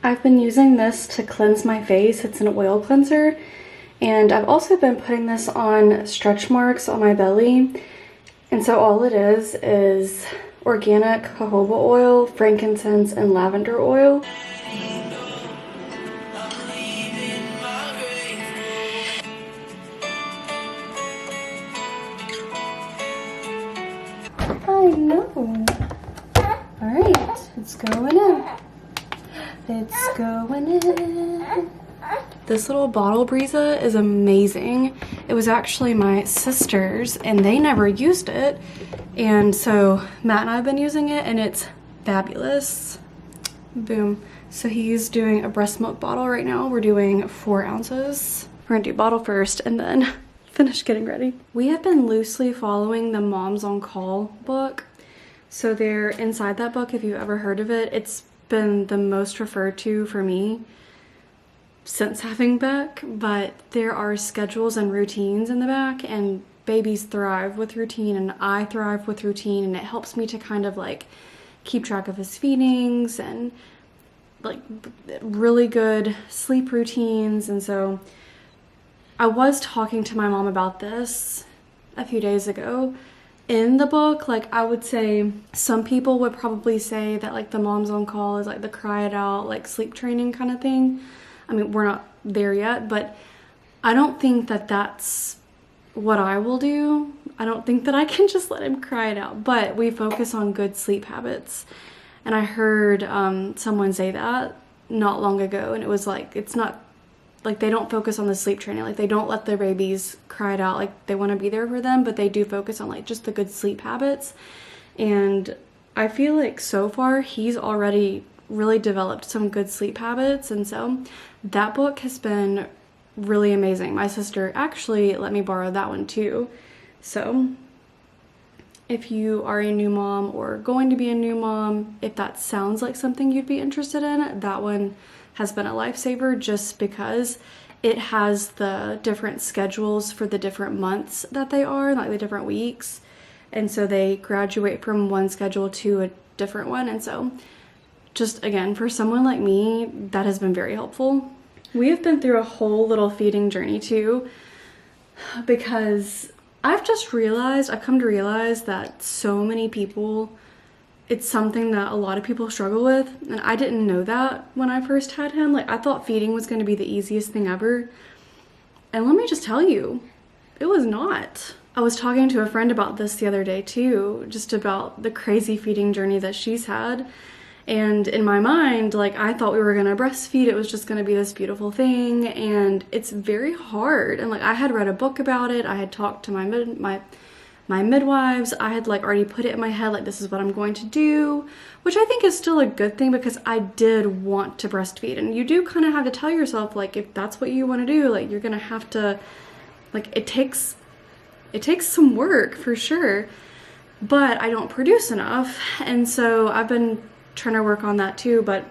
I've been using this to cleanse my face. It's an oil cleanser. And I've also been putting this on stretch marks on my belly. And so all it is organic jojoba oil, frankincense, and lavender oil. I know. Alright, it's going in. It's going in. This little bottle Breeza is amazing. It was actually my sister's and they never used it. And so Matt and I have been using it and it's fabulous. Boom. So he's doing a breast milk bottle right now. We're doing 4 ounces. We're gonna do bottle first and then finish getting ready. We have been loosely following the Moms on Call book. So they're inside that book, if you've ever heard of it. It's been the most referred to for me since having Beck, but there are schedules and routines in the back, and babies thrive with routine and I thrive with routine, and it helps me to kind of like keep track of his feedings and like really good sleep routines. And so I was talking to my mom about this a few days ago. In the book, like I would say some people would probably say that like the Moms on Call is like the cry it out, like sleep training kind of thing. I mean, we're not there yet, but I don't think that that's what I will do. I don't think that I can just let him cry it out, but we focus on good sleep habits. And I heard someone say that not long ago, and it was like, it's not like they don't focus on the sleep training. Like they don't let their babies cry it out. Like they want to be there for them, but they do focus on like just the good sleep habits. And I feel like so far he's already really developed some good sleep habits. And so that book has been really amazing. My sister actually let me borrow that one too. So if you are a new mom or going to be a new mom, if that sounds like something you'd be interested in, that one has been a lifesaver just because it has the different schedules for the different months that they are, like the different weeks. And so they graduate from one schedule to a different one. And so just again, for someone like me, that has been very helpful. We have been through a whole little feeding journey too, because I've come to realize that so many people, it's something that a lot of people struggle with. And I didn't know that when I first had him. Like I thought feeding was going to be the easiest thing ever. And let me just tell you, it was not. I was talking to a friend about this the other day too, just about the crazy feeding journey that she's had. And in my mind, like I thought we were gonna breastfeed, it was just gonna be this beautiful thing, and it's very hard. And like I had read a book about it, I had talked to my midwives, I had like already put it in my head like this is what I'm going to do, which I think is still a good thing because I did want to breastfeed. And you do kind of have to tell yourself like if that's what you want to do, like you're gonna have to, like it takes some work for sure, but I don't produce enough. And so I've been trying to work on that too, but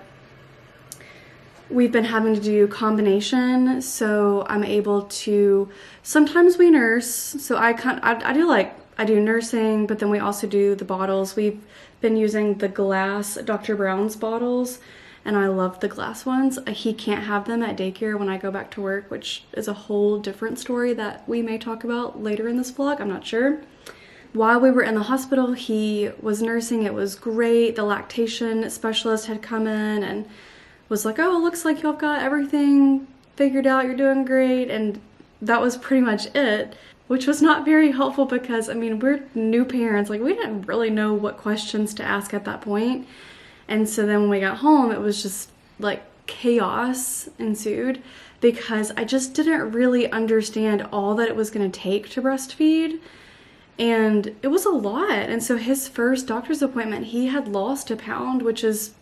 we've been having to do combination, so I'm able to, sometimes we nurse, so I do nursing, but then we also do the bottles. We've been using the glass Dr. Brown's bottles, and I love the glass ones. He can't have them at daycare when I go back to work, which is a whole different story that we may talk about later in this vlog, I'm not sure. While we were in the hospital, he was nursing. It was great. The lactation specialist had come in and was like, oh, it looks like y'all got everything figured out. You're doing great. And that was pretty much it, which was not very helpful because, I mean, we're new parents. Like, we didn't really know what questions to ask at that point. And so then when we got home, it was just like chaos ensued because I just didn't really understand all that it was going to take to breastfeed. And it was a lot. And so his first doctor's appointment, he had lost a pound, which is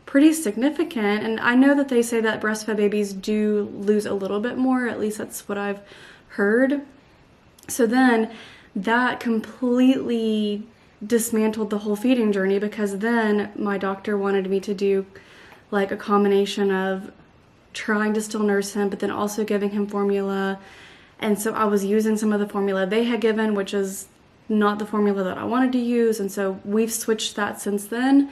pretty significant. And I know that they say that breastfed babies do lose a little bit more, at least that's what I've heard. So then that completely dismantled the whole feeding journey because then my doctor wanted me to do like a combination of trying to still nurse him, but then also giving him formula. And so I was using some of the formula they had given, which is not the formula that I wanted to use. And so we've switched that since then.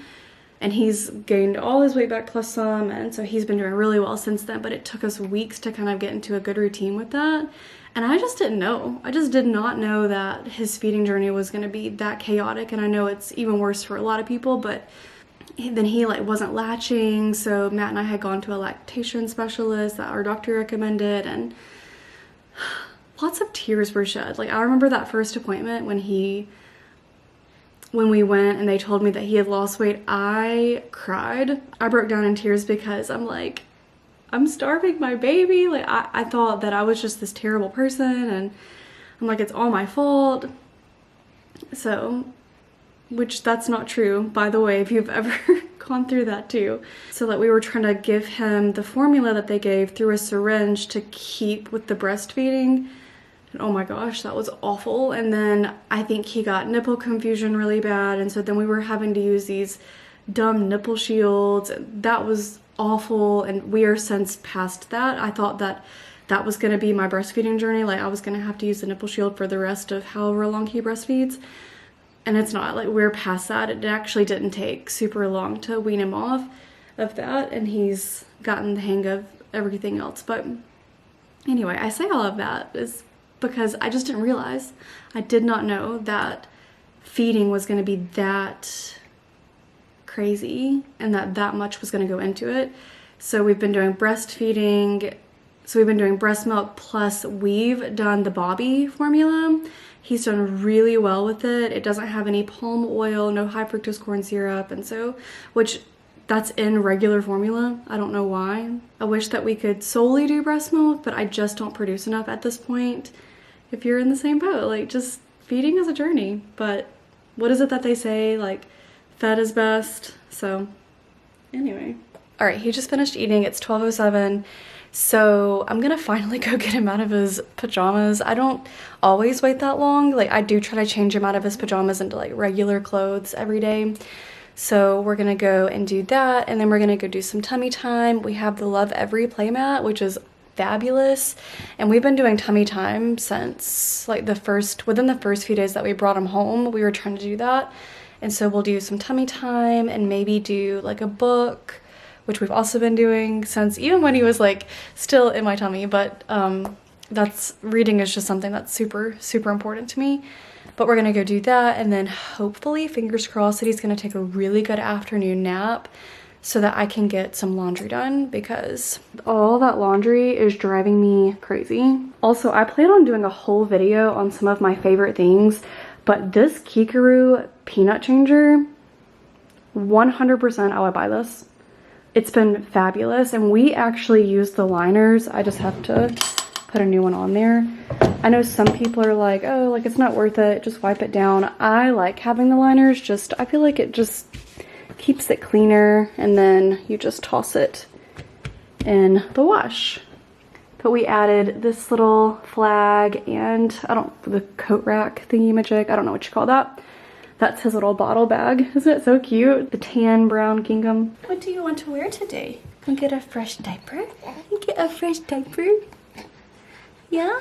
and he's gained all his weight back plus some, and so he's been doing really well since then, but it took us weeks to kind of get into a good routine with that. And I just didn't know. I just did not know that his feeding journey was going to be that chaotic, and I know it's even worse for a lot of people, but then he like wasn't latching, so Matt and I had gone to a lactation specialist that our doctor recommended, and lots of tears were shed. Like I remember that first appointment when we went and they told me that he had lost weight, I cried. I broke down in tears because I'm like, I'm starving my baby. Like I thought that I was just this terrible person, and I'm like, it's all my fault. So, which that's not true, by the way, if you've ever gone through that too. So like we were trying to give him the formula that they gave through a syringe to keep with the breastfeeding. And oh my gosh, that was awful. And then I think he got nipple confusion really bad. And so then we were having to use these dumb nipple shields. That was awful. And we are since past that. I thought that that was going to be my breastfeeding journey. Like I was going to have to use the nipple shield for the rest of however long he breastfeeds. And it's not. Like we're past that. It actually didn't take super long to wean him off of that. And he's gotten the hang of everything else. But anyway, I say all of that is because I just didn't realize, I did not know that feeding was going to be that crazy and that much was going to go into it. So we've been doing breastfeeding. So we've been doing breast milk, plus we've done the Bobby formula. He's done really well with it. It doesn't have any palm oil, no high fructose corn syrup, and so, which that's in regular formula. I don't know why. I wish that we could solely do breast milk, but I just don't produce enough at this point. If you're in the same boat, like just feeding is a journey. But what is it that they say? Like fed is best. So anyway. All right, he just finished eating. It's 12:07. So I'm gonna finally go get him out of his pajamas. I don't always wait that long. Like I do try to change him out of his pajamas into like regular clothes every day. So we're gonna go and do that, and then we're gonna go do some tummy time. We have the Love Every playmat, which is fabulous, and we've been doing tummy time since like within the first few days that we brought him home. We were trying to do that, and so we'll do some tummy time and maybe do like a book, which we've also been doing since even when he was like still in my tummy. But that's reading is just something that's super important to me. But we're gonna go do that, and then hopefully, fingers crossed, that he's gonna take a really good afternoon nap so that I can get some laundry done, because all that laundry is driving me crazy. Also, I plan on doing a whole video on some of my favorite things, but this Kikaru peanut changer, 100% I would buy this. It's been fabulous, and we actually use the liners. I just have to put a new one on there. I know some people are like, oh, like it's not worth it, just wipe it down. I like having the liners, I feel like it just keeps it cleaner, and then you just toss it in the wash. But we added this little flag and the coat rack thingy-majig, I don't know what you call that. That's his little bottle bag. Isn't it so cute? The tan brown gingham. What do you want to wear today? Can get a fresh diaper? Get a fresh diaper? Yeah?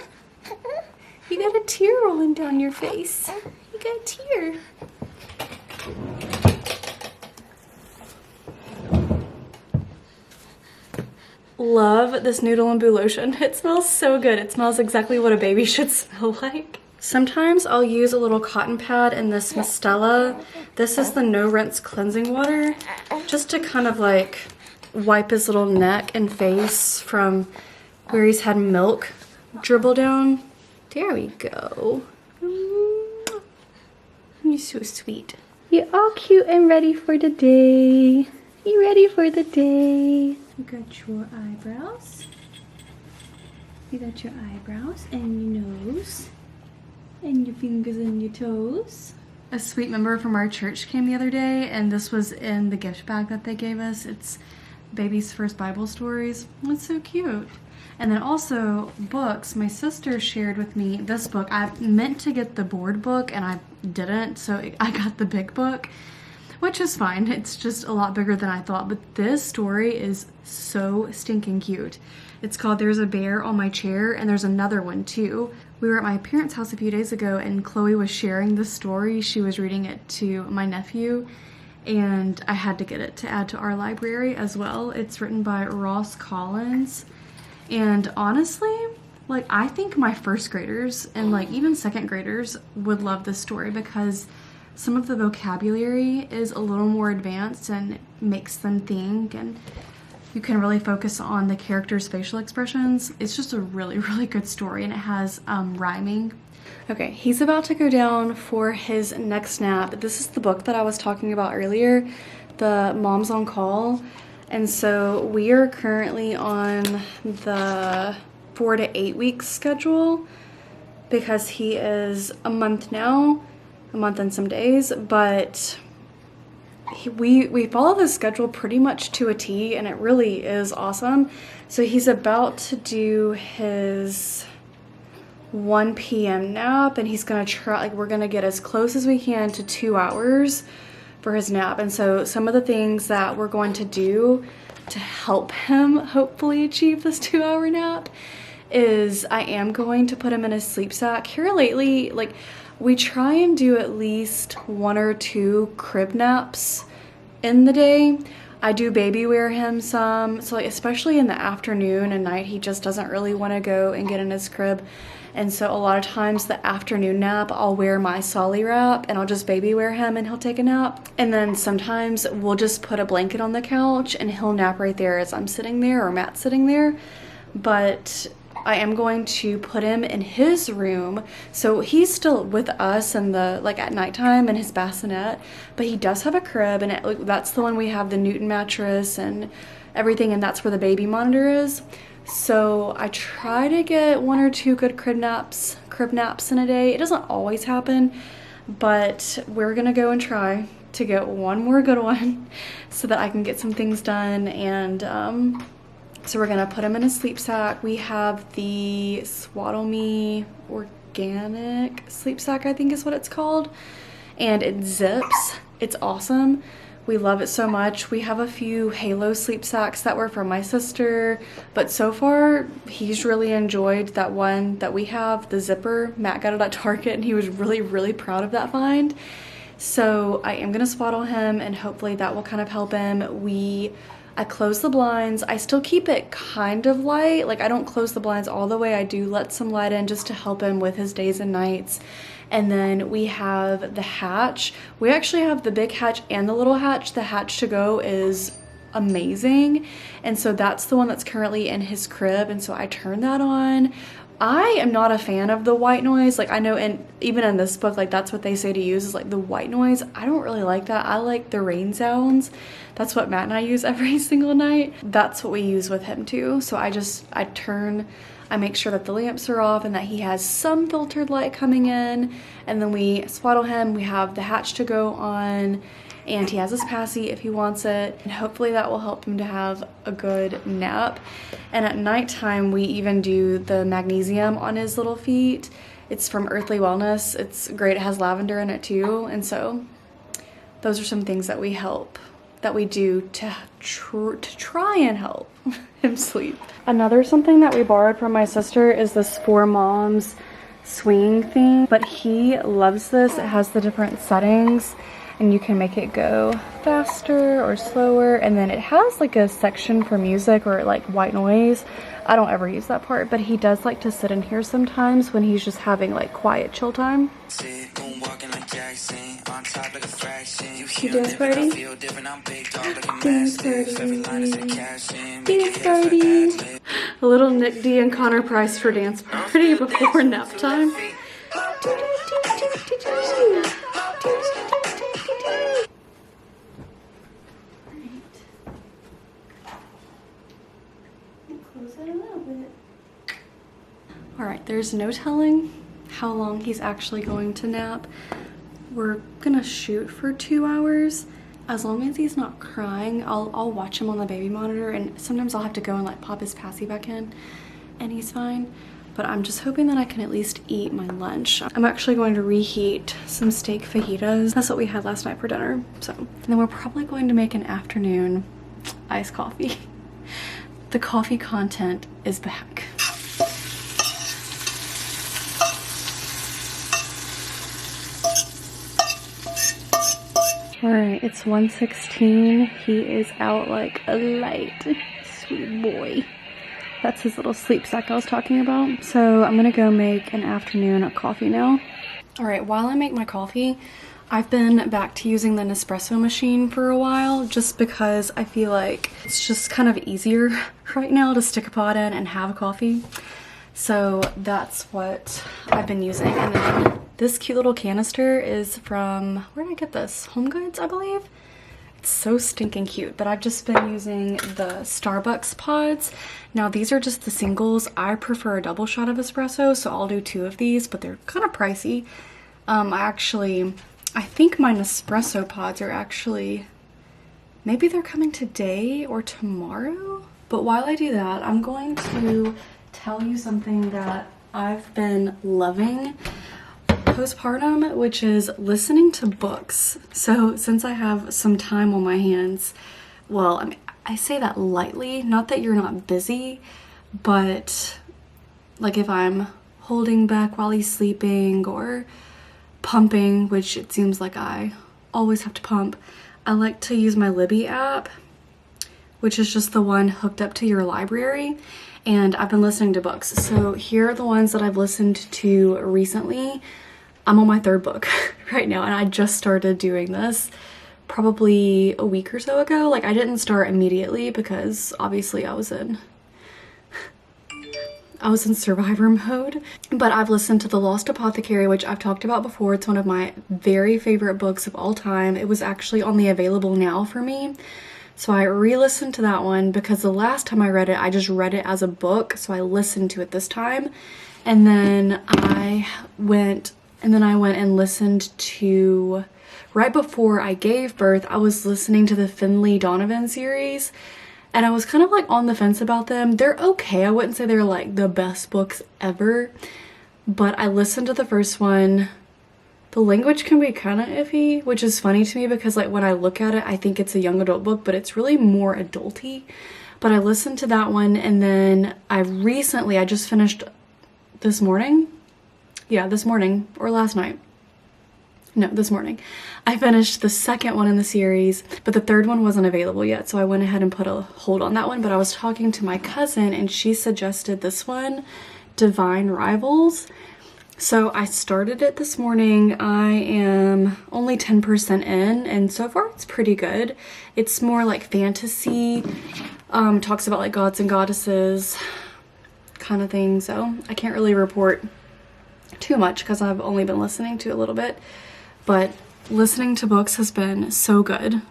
You got a tear rolling down your face. You got a tear. Love this Noodle and Boo lotion. It smells so good. It smells exactly what a baby should smell like. Sometimes I'll use a little cotton pad in this Mistela. This is the No Rinse cleansing water, just to kind of like wipe his little neck and face from where he's had milk dribble down. There we go. You're so sweet. You're all cute and ready for the day. You ready for the day? You got your eyebrows. You got your eyebrows and your nose. And your fingers and your toes. A sweet member from our church came the other day, and this was in the gift bag that they gave us. It's Baby's First Bible Stories. It's so cute. And then also books. My sister shared with me this book. I meant to get the board book and I didn't, so I got the big book, which is fine. It's just a lot bigger than I thought, but this story is so stinking cute. It's called There's a Bear on My Chair, and there's another one too. We were at my parents' house a few days ago, and Chloe was sharing the story. She was reading it to my nephew, and I had to get it to add to our library as well. It's written by Ross Collins, and honestly, like, I think my first graders and like even second graders would love this story because some of the vocabulary is a little more advanced and makes them think, and you can really focus on the characters' facial expressions. It's just a really, really good story, and it has rhyming. Okay, he's about to go down for his next nap. This is the book that I was talking about earlier, the Moms on Call. And so we are currently on the 4 to 8 week schedule because he is a month now, a month and some days, but we follow the schedule pretty much to a T, and it really is awesome. So he's about to do his 1 p.m. nap, and he's gonna try, like, we're gonna get as close as we can to 2 hours for his nap. And so some of the things that we're going to do to help him hopefully achieve this 2-hour nap is I am going to put him in a sleep sack. Here lately, like, we try and do at least 1 or 2 crib naps in the day. I do baby wear him some, so like especially in the afternoon and night, he just doesn't really want to go and get in his crib. And so a lot of times the afternoon nap, I'll wear my Solly wrap and I'll just baby wear him and he'll take a nap. And then sometimes we'll just put a blanket on the couch and he'll nap right there as I'm sitting there or Matt's sitting there. But I am going to put him in his room. So he's still with us and like at nighttime in his bassinet, but he does have a crib, and that's the one we have the Newton mattress and everything, and that's where the baby monitor is. So I try to get 1 or 2 good crib naps in a day. It doesn't always happen, but we're gonna go and try to get one more good one so that I can get some things done. And so we're gonna put him in a sleep sack. We have the Swaddle Me organic sleep sack, I think is what it's called, and it zips. It's awesome. We love it so much. We have a few Halo sleep sacks that were from my sister, but so far he's really enjoyed that one that we have, the zipper. Matt got it at Target and he was really, really proud of that find. So I am gonna swaddle him and hopefully that will kind of help him. I close the blinds. I still keep it kind of light. Like, I don't close the blinds all the way. I do let some light in just to help him with his days and nights. And then we have the hatch. We actually have the big hatch and the little hatch. The hatch to go is amazing. And so that's the one that's currently in his crib. And so I turn that on. I am not a fan of the white noise. Like, I know, and even in this book, like, that's what they say to use is like the white noise. I don't really like that. I like the rain sounds. That's what Matt and I use every single night. That's what we use with him too. So I make sure that the lamps are off and that he has some filtered light coming in, and then we swaddle him. We have the hatch to go on, and he has his passy if he wants it, and hopefully that will help him to have a good nap. And at nighttime we even do the magnesium on his little feet. It's from Earthly Wellness. It's great. It has lavender in it too. And so those are some things that we do to try and help him sleep. Another something that we borrowed from my sister is this 4 Moms swing thing, but he loves this. It has the different settings and you can make it go faster or slower, and then it has like a section for music or like white noise. I don't ever use that part, but he does like to sit in here sometimes when he's just having like quiet chill time. You dance party? Dance party. Dance party. A little Nick D and Connor Price for dance party before nap time. Alright, there's no telling how long he's actually going to nap. We're gonna shoot for 2 hours. As long as he's not crying, I'll watch him on the baby monitor, and sometimes I'll have to go and like pop his passy back in and he's fine. But I'm just hoping that I can at least eat my lunch. I'm actually going to reheat some steak fajitas. That's what we had last night for dinner. So, and then we're probably going to make an afternoon iced coffee. The coffee content is back. All right, it's 1:16. He is out like a light. Sweet boy. That's his little sleep sack I was talking about. So I'm gonna go make an afternoon coffee now. All right, while I make my coffee, I've been back to using the Nespresso machine for a while just because I feel like it's just kind of easier right now to stick a pot in and have a coffee. So that's what I've been using. And then this cute little canister is from, where did I get this? Home Goods, I believe. It's so stinking cute, but I've just been using the Starbucks pods. Now these are just the singles. I prefer a double shot of espresso, so I'll do 2 of these, but they're kind of pricey. I think my Nespresso pods are actually, maybe they're coming today or tomorrow. But while I do that, I'm going to tell you something that I've been loving postpartum, which is listening to books. So since I have some time on my hands, well, I mean, I say that lightly, not that you're not busy, but like if I'm holding back while he's sleeping or pumping, which it seems like I always have to pump, I like to use my Libby app, which is just the one hooked up to your library. And I've been listening to books. So here are the ones that I've listened to recently. I'm on my 3rd book right now, and I just started doing this probably a week or so ago. Like, I didn't start immediately because obviously I was in survivor mode. But I've listened to The Lost Apothecary, which I've talked about before. It's one of my very favorite books of all time. It was actually on the Available Now for me. So I re-listened to that one because the last time I read it, I just read it as a book. So I listened to it this time. And then I went and listened to, right before I gave birth, I was listening to the Finley Donovan series. And I was kind of like on the fence about them. They're okay. I wouldn't say they're like the best books ever. But I listened to the first one. The language can be kind of iffy, which is funny to me because like when I look at it, I think it's a young adult book, but it's really more adulty. But I listened to that one, and then I just finished this morning. Yeah, this morning or last night. No, this morning. I finished the 2nd one in the series, but the 3rd one wasn't available yet, so I went ahead and put a hold on that one. But I was talking to my cousin, and she suggested this one, Divine Rivals. So I started it this morning. I am only 10% in, and so far it's pretty good. It's more like fantasy, talks about like gods and goddesses kind of thing. So I can't really report too much because I've only been listening to a little bit, but listening to books has been so good.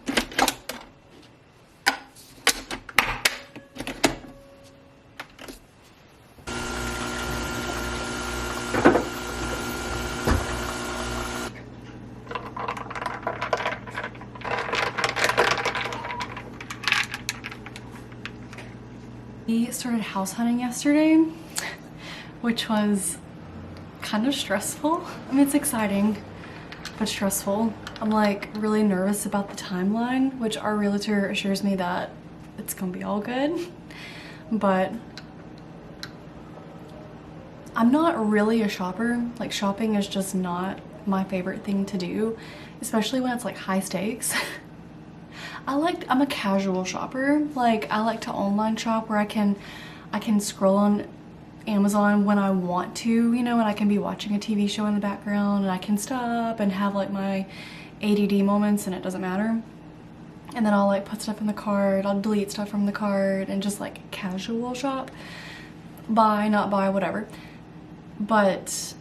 We started house hunting yesterday, which was kind of stressful. I mean, it's exciting, but stressful. I'm like really nervous about the timeline, which our realtor assures me that it's gonna be all good. But I'm not really a shopper. Like, shopping is just not my favorite thing to do, especially when it's like high stakes. I'm a casual shopper. Like, I like to online shop where I can scroll on Amazon when I want to, you know, and I can be watching a TV show in the background and I can stop and have like my ADD moments and it doesn't matter. And then I'll like put stuff in the cart, I'll delete stuff from the cart and just like casual shop. Buy, not buy, whatever. But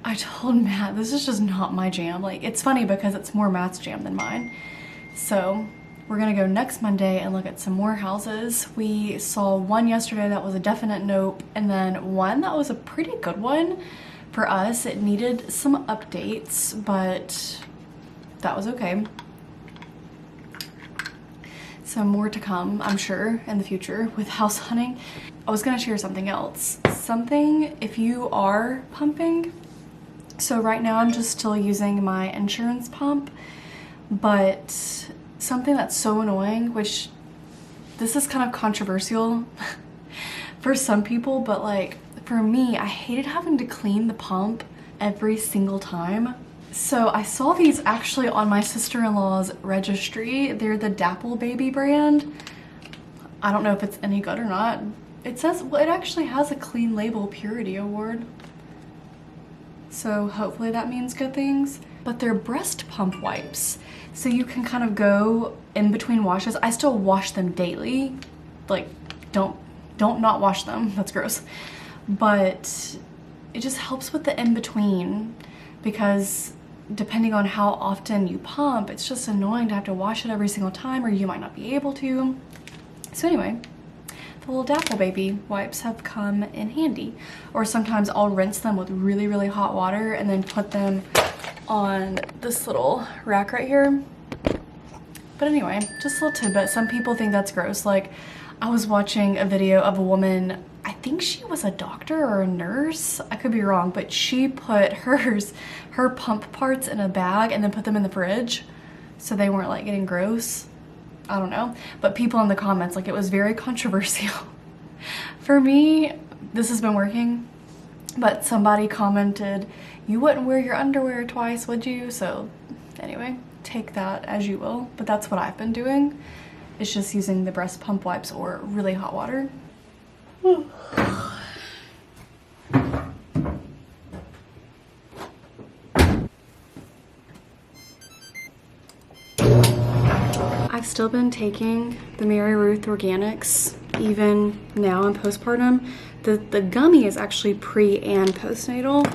I told Matt, this is just not my jam. Like, it's funny because it's more Matt's jam than mine. So we're gonna go next Monday and look at some more houses. We saw one yesterday that was a definite nope, and then one that was a pretty good one for us. It needed some updates, but that was okay. So more to come, I'm sure, in the future with house hunting. I was gonna share something else. Something, if you are pumping. So right now I'm just still using my insurance pump, but something that's so annoying, which this is kind of controversial for some people, but like for me, I hated having to clean the pump every single time. So I saw these actually on my sister-in-law's registry. They're the Dapple Baby brand. I don't know if it's any good or not. It says, well, it actually has a clean label purity award. So hopefully that means good things. But they're breast pump wipes. So you can kind of go in between washes. I still wash them daily. Like, don't not wash them. That's gross. But it just helps with the in-between, because depending on how often you pump, it's just annoying to have to wash it every single time, or you might not be able to. So anyway, the little Dapple Baby wipes have come in handy. Or sometimes I'll rinse them with really, really hot water and then put them on this little rack right here. But anyway, just a little tidbit. Some people think that's gross. Like, I was watching a video of a woman, I think she was a doctor or a nurse, I could be wrong, but she put her pump parts in a bag and then put them in the fridge so they weren't like getting gross. I don't know, but people in the comments, like, it was very controversial. For me, this has been working, but somebody commented, you wouldn't wear your underwear twice, would you? So anyway, take that as you will, but that's what I've been doing. It's just using the breast pump wipes or really hot water. I've still been taking the Mary Ruth Organics even now in postpartum. The gummy is actually pre and postnatal.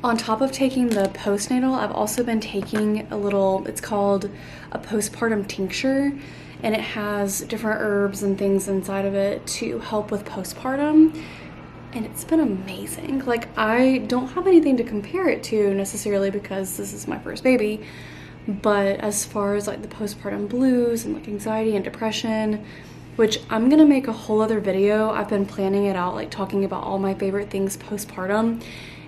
On top of taking the postnatal, I've also been taking a little, it's called a postpartum tincture, and it has different herbs and things inside of it to help with postpartum. And it's been amazing. Like, I don't have anything to compare it to necessarily because this is my first baby, but as far as like the postpartum blues and like anxiety and depression, which I'm gonna make a whole other video. I've been planning it out, like talking about all my favorite things postpartum,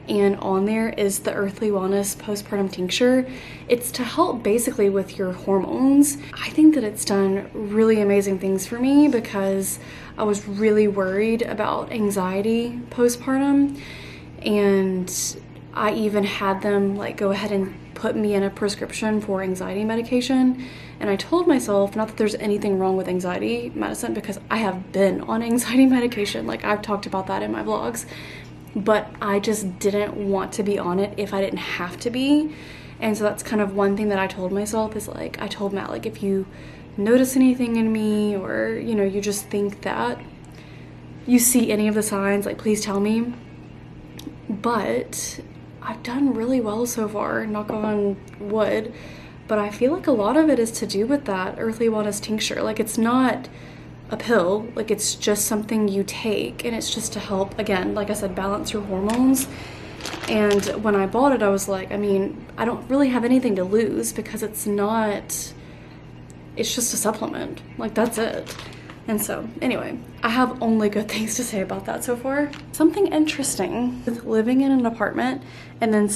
and on there is the Earthly Wellness postpartum tincture. It's to help basically with your hormones. I think that it's done really amazing things for me because I was really worried about anxiety postpartum, and I even had them like go ahead and put me in a prescription for anxiety medication. And I told myself, not that there's anything wrong with anxiety medicine, because I have been on anxiety medication, like I've talked about that in my vlogs, but I just didn't want to be on it if I didn't have to be. And so that's kind of one thing that I told myself is, like, I told Matt, like, if you notice anything in me, or, you know, you just think that you see any of the signs, like, please tell me. But I've done really well so far, knock on wood, but I feel like a lot of it is to do with that Earthly Wellness tincture. Like, it's not a pill, like it's just something you take, and it's just to help, again, like I said, balance your hormones. And when I bought it, I was like, I mean, I don't really have anything to lose because it's just a supplement, like that's it. And so anyway, I have only good things to say about that so far. Something interesting with living in an apartment and then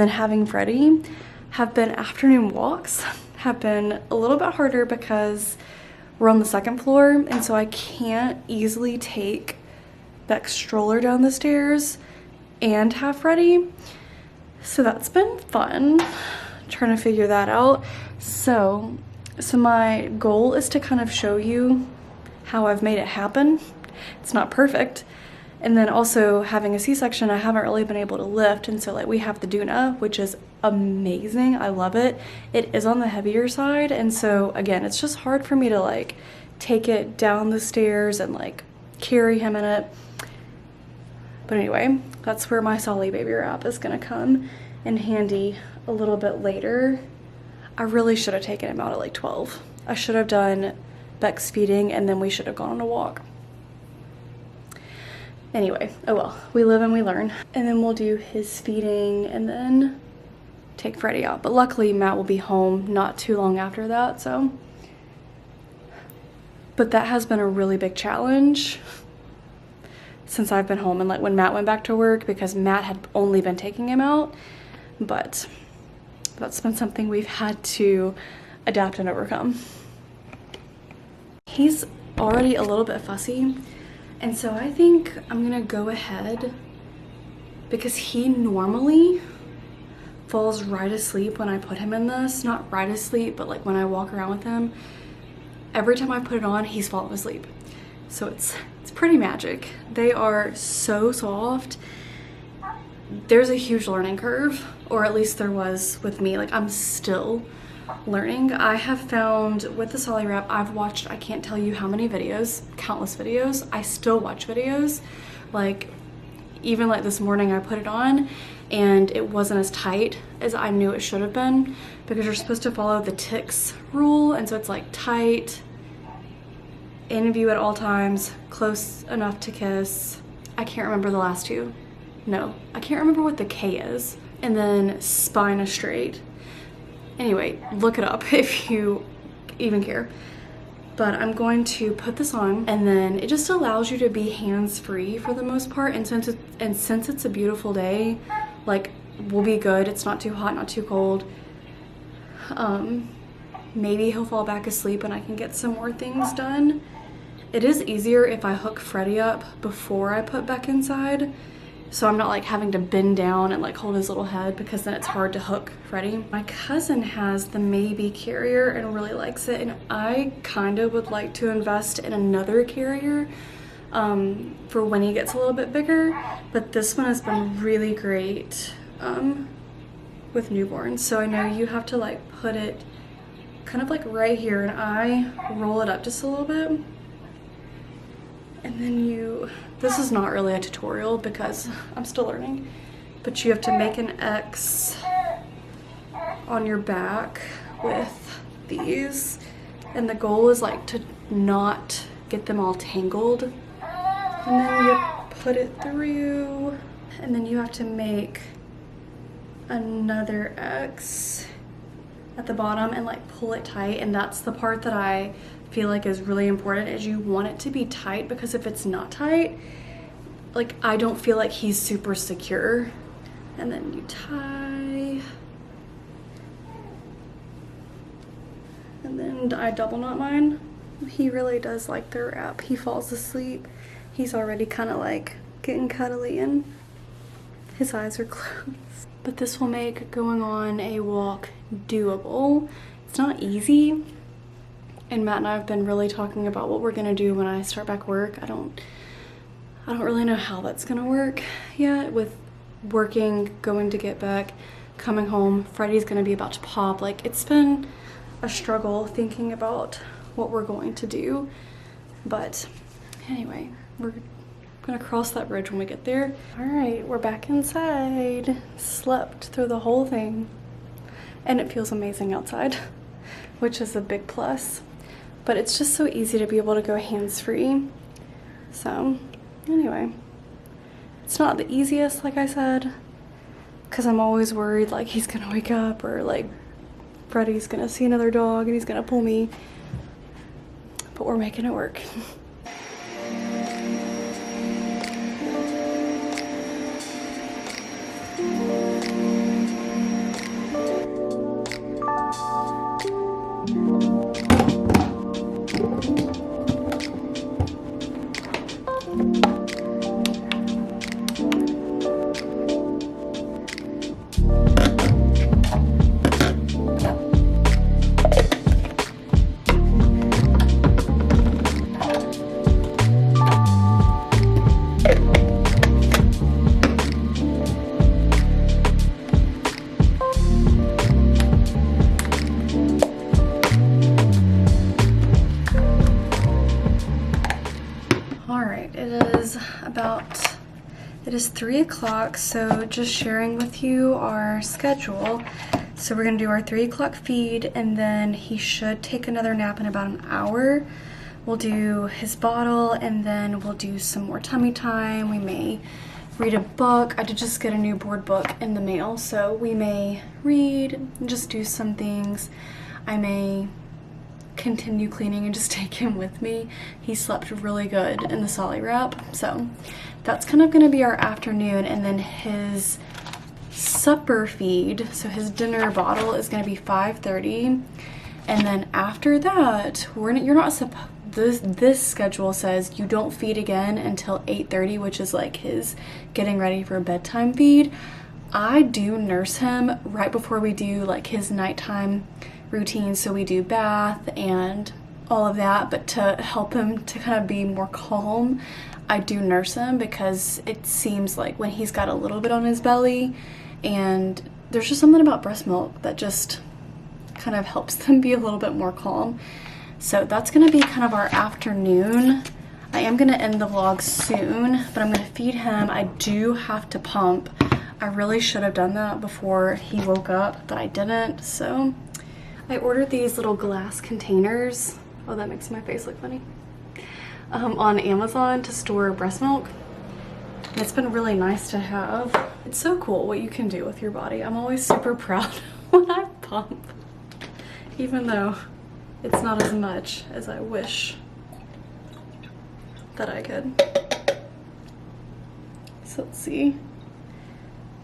having Freddie, have been afternoon walks have been a little bit harder because we're on the second floor, and so I can't easily take Beck's stroller down the stairs and have Freddie. So that's been fun, trying to figure that out. So my goal is to kind of show you how I've made it happen. It's not perfect. And then also having a C-section, I haven't really been able to lift. And so like we have the Duna, which is amazing. I love it. It is on the heavier side. And so again, it's just hard for me to like take it down the stairs and like carry him in it. But anyway, that's where my Solly Baby wrap is gonna come in handy a little bit later. I really should have taken him out at like 12. I should have done Beck's feeding and then we should have gone on a walk. Anyway, oh well, we live and we learn. And then we'll do his feeding and then take Freddie out. But luckily Matt will be home not too long after that, so. But that has been a really big challenge since I've been home, and like when Matt went back to work, because Matt had only been taking him out. But that's been something we've had to adapt and overcome. He's already a little bit fussy. And so I think I'm gonna go ahead, because he normally falls right asleep when I put him in this. Not right asleep, but like when I walk around with him. Every time I put it on, he's falling asleep. So it's pretty magic. They are so soft. There's a huge learning curve, or at least there was with me. Like, I'm still learning. I have found with the Solly Wrap, I've watched, I can't tell you how many videos, countless videos. I still watch videos. Like, even like this morning I put it on and it wasn't as tight as I knew it should have been, because you're supposed to follow the ticks rule, and so it's like tight, in view at all times, close enough to kiss. I can't remember the last two. No, I can't remember what the K is. And then spine straight. Anyway, look it up if you even care. But I'm going to put this on, and then it just allows you to be hands-free for the most part. And since it's a beautiful day, like, we'll be good. It's not too hot, not too cold. Maybe he'll fall back asleep and I can get some more things done. It is easier if I hook Freddie up before I put Beck inside, so I'm not like having to bend down and like hold his little head, because then it's hard to hook Freddie. My cousin has the Maybe carrier and really likes it, and I kind of would like to invest in another carrier for when he gets a little bit bigger, but this one has been really great with newborns. So I know you have to like put it kind of like right here, and I roll it up just a little bit. And then this is not really a tutorial because I'm still learning, but you have to make an X on your back with these, and the goal is like to not get them all tangled. And then you put it through, and then you have to make another X at the bottom and like pull it tight. And that's the part that I feel like is really important, is you want it to be tight, because if it's not tight, like, I don't feel like he's super secure. And then you tie, and then I double knot mine. He really does like the wrap. He falls asleep. He's already kind of like getting cuddly and his eyes are closed. But this will make going on a walk doable. It's not easy. And Matt and I have been really talking about what we're gonna do when I start back work. I don't really know how that's gonna work yet, with working, going to get back, coming home. Freddie's gonna be about to pop. Like, it's been a struggle thinking about what we're going to do. But anyway, we're gonna cross that bridge when we get there. All right, we're back inside. Slept through the whole thing. And it feels amazing outside, which is a big plus. But it's just so easy to be able to go hands-free. So anyway, it's not the easiest, like I said, because I'm always worried like he's gonna wake up, or like Freddie's gonna see another dog and he's gonna pull me. But we're making it work. It is 3 o'clock, so just sharing with you our schedule. So we're gonna do our 3 o'clock feed, and then he should take another nap in about an hour. We'll do his bottle, and then we'll do some more tummy time. We may read a book. I did just get a new board book in the mail, so we may read and just do some things. I may continue cleaning and just take him with me. He slept really good in the Solly Wrap, so that's kind of going to be our afternoon. And then his supper feed, so his dinner bottle, is going to be 5:30, and then after that you're not supposed, this schedule says you don't feed again until 8:30, which is like his getting ready for bedtime feed. I do nurse him right before we do like his nighttime routine. So we do bath and all of that, but to help him to kind of be more calm, I do nurse him because it seems like when he's got a little bit on his belly, and there's just something about breast milk that just kind of helps them be a little bit more calm. So that's gonna be kind of our afternoon. I am gonna end the vlog soon, but I'm gonna feed him. I do have to pump. I really should have done that before he woke up, but I didn't. So I ordered these little glass containers. Oh, that makes my face look funny. On Amazon to store breast milk. And it's been really nice to have. It's so cool what you can do with your body. I'm always super proud when I pump, even though it's not as much as I wish that I could. So let's see.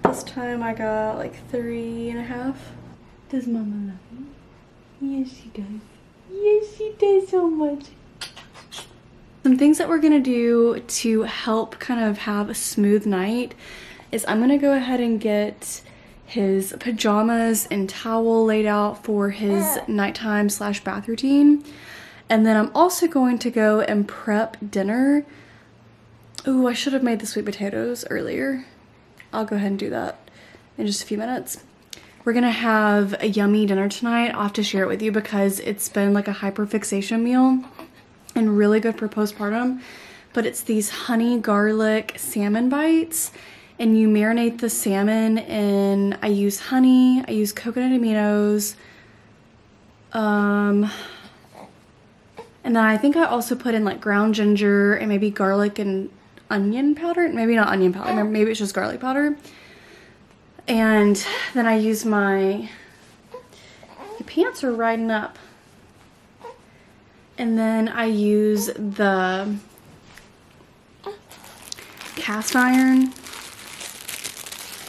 This time I got like 3.5. Does Mama love you? Yes, she does. Yes, she does so much. Some things that we're gonna do to help kind of have a smooth night is I'm gonna go ahead and get his pajamas and towel laid out for his nighttime / bath routine. And then I'm also going to go and prep dinner. Ooh, I should have made the sweet potatoes earlier. I'll go ahead and do that in just a few minutes. We're gonna have a yummy dinner tonight. I'll have to share it with you because it's been like a hyperfixation meal and really good for postpartum. But it's these honey garlic salmon bites, and you marinate the salmon in, I use honey, I use coconut aminos, and then I think I also put in like ground ginger and maybe garlic and onion powder. Maybe not onion powder, maybe it's just garlic powder. And then I use my pants are riding up. And then I use the cast iron.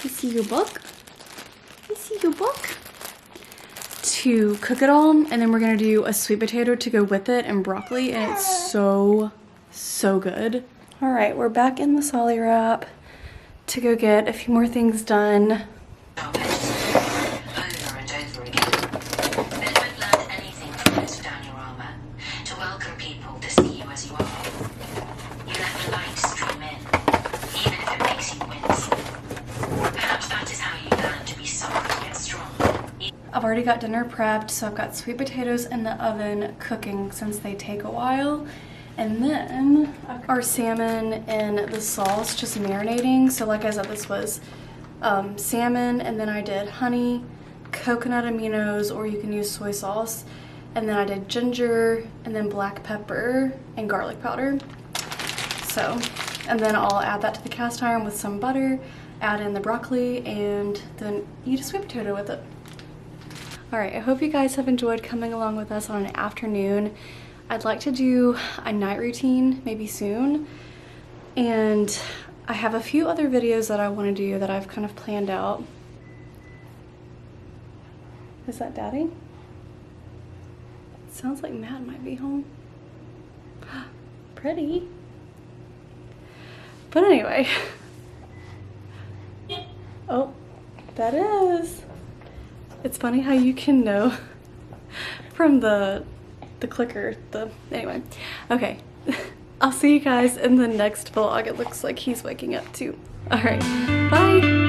You see your book? You see your book? To cook it all. And then we're gonna do a sweet potato to go with it and broccoli, and it's so, so good. All right, we're back in the Solly wrap to go get a few more things done. I've already got dinner prepped, so I've got sweet potatoes in the oven cooking since they take a while. And then our salmon in the sauce just marinating. So like I said, this was salmon, and then I did honey, coconut aminos, or you can use soy sauce. And then I did ginger, and then black pepper and garlic powder. So, and then I'll add that to the cast iron with some butter, add in the broccoli, and then eat a sweet potato with it. All right, I hope you guys have enjoyed coming along with us on an afternoon. I'd like to do a night routine maybe soon. And I have a few other videos that I want to do that I've kind of planned out. Is that Daddy? It sounds like Matt might be home. Pretty. But anyway. Oh, that is. It's funny how you can know from the clicker, anyway. Okay, I'll see you guys in the next vlog. It looks like he's waking up too. All right, bye.